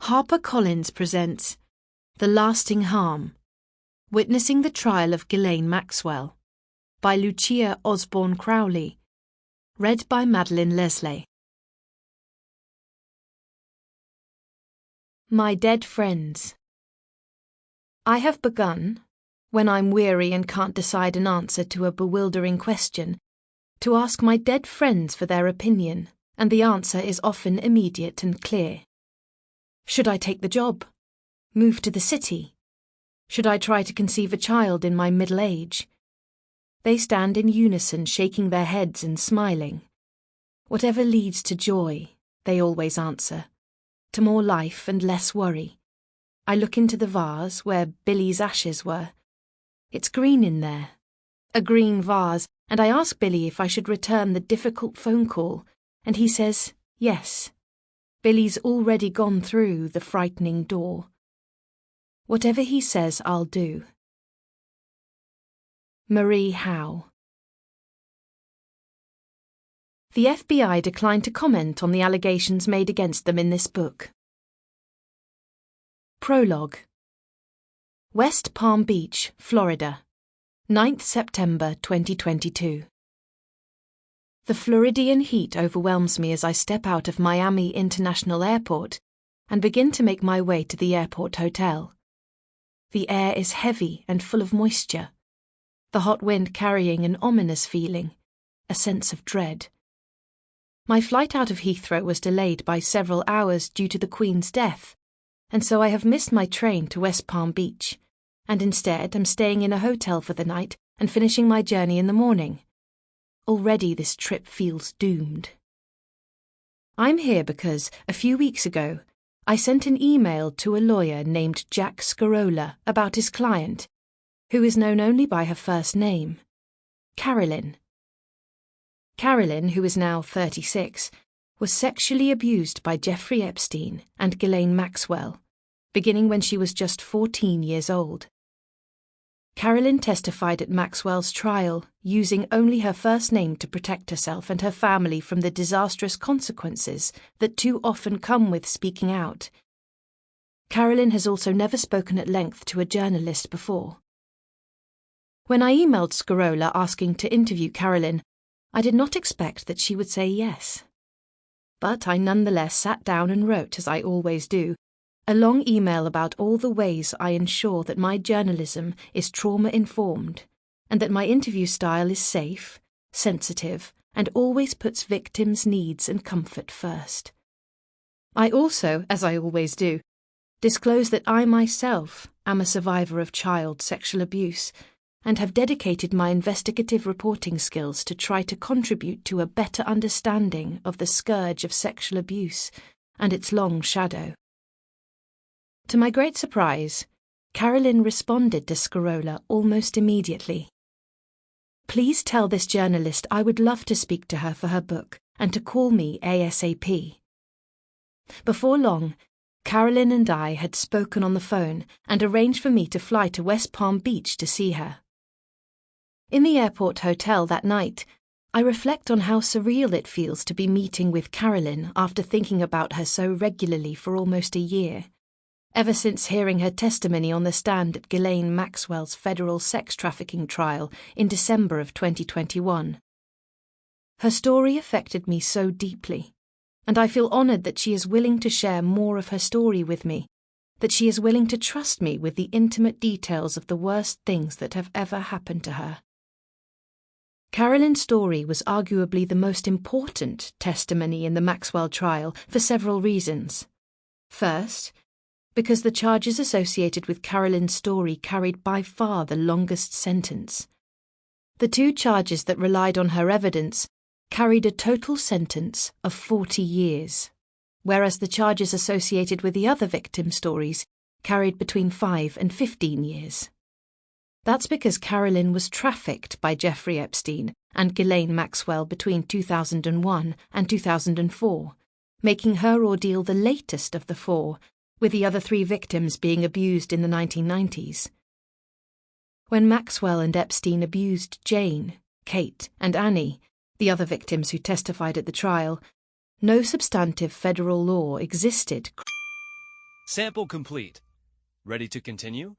HarperCollins presents The Lasting Harm, Witnessing the Trial of Ghislaine Maxwell, by Lucia Osborne-Crowley, read by Madeleine Leslay. My dead friends. I have begun, when I'm weary and can't decide an answer to a bewildering question, to ask my dead friends for their opinion, and the answer is often immediate and clear. Should I take the job? Move to the city? Should I try to conceive a child in my middle age? They stand in unison, shaking their heads and smiling. Whatever leads to joy, they always answer. To more life and less worry. I look into the vase where Billy's ashes were. It's green in there. A green vase, and I ask Billy if I should return the difficult phone call, and he says yes. Billy's already gone through the frightening door. Whatever he says, I'll do. Marie Howe. The FBI declined to comment on the allegations made against them in this book. Prologue. West Palm Beach, Florida, 9th September 2022. The Floridian heat overwhelms me as I step out of Miami International Airport and begin to make my way to the airport hotel. The air is heavy and full of moisture, the hot wind carrying an ominous feeling, a sense of dread. My flight out of Heathrow was delayed by several hours due to the Queen's death, and so I have missed my train to West Palm Beach, and instead am staying in a hotel for the night and finishing my journey in the morning. Already this trip feels doomed. I'm here because, a few weeks ago, I sent an email to a lawyer named Jack Scarola about his client, who is known only by her first name, Carolyn. Carolyn, who is now 36, was sexually abused by Jeffrey Epstein and Ghislaine Maxwell, beginning when she was just 14 years old. Carolyn testified at Maxwell's trial, using only her first name to protect herself and her family from the disastrous consequences that too often come with speaking out. Carolyn has also never spoken at length to a journalist before. When I emailed Scarola asking to interview Carolyn, I did not expect that she would say yes. But I nonetheless sat down and wrote, as I always do, a long email about all the ways I ensure that my journalism is trauma-informed and that my interview style is safe, sensitive, and always puts victims' needs and comfort first. I also, as I always do, disclose that I myself am a survivor of child sexual abuse and have dedicated my investigative reporting skills to try to contribute to a better understanding of the scourge of sexual abuse and its long shadow. To my great surprise, Carolyn responded to Scarola almost immediately. Please tell this journalist I would love to speak to her for her book and to call me ASAP. Before long, Carolyn and I had spoken on the phone and arranged for me to fly to West Palm Beach to see her. In the airport hotel that night, I reflect on how surreal it feels to be meeting with Carolyn after thinking about her so regularly for almost a year. Ever since hearing her testimony on the stand at Ghislaine Maxwell's federal sex trafficking trial in December of 2021. Her story affected me so deeply, and I feel honoured that she is willing to share more of her story with me, that she is willing to trust me with the intimate details of the worst things that have ever happened to her. Carolyn's story was arguably the most important testimony in the Maxwell trial for several reasons. First, because the charges associated with Carolyn's story carried by far the longest sentence. The two charges that relied on her evidence carried a total sentence of 40 years, whereas the charges associated with the other victim stories carried between 5 and 15 years. That's because Carolyn was trafficked by Jeffrey Epstein and Ghislaine Maxwell between 2001 and 2004, making her ordeal the latest of the four, with the other three victims being abused in the 1990s. When Maxwell and Epstein abused Jane, Kate, and Annie, the other victims who testified at the trial, no substantive federal law existed. Sample complete. Ready to continue?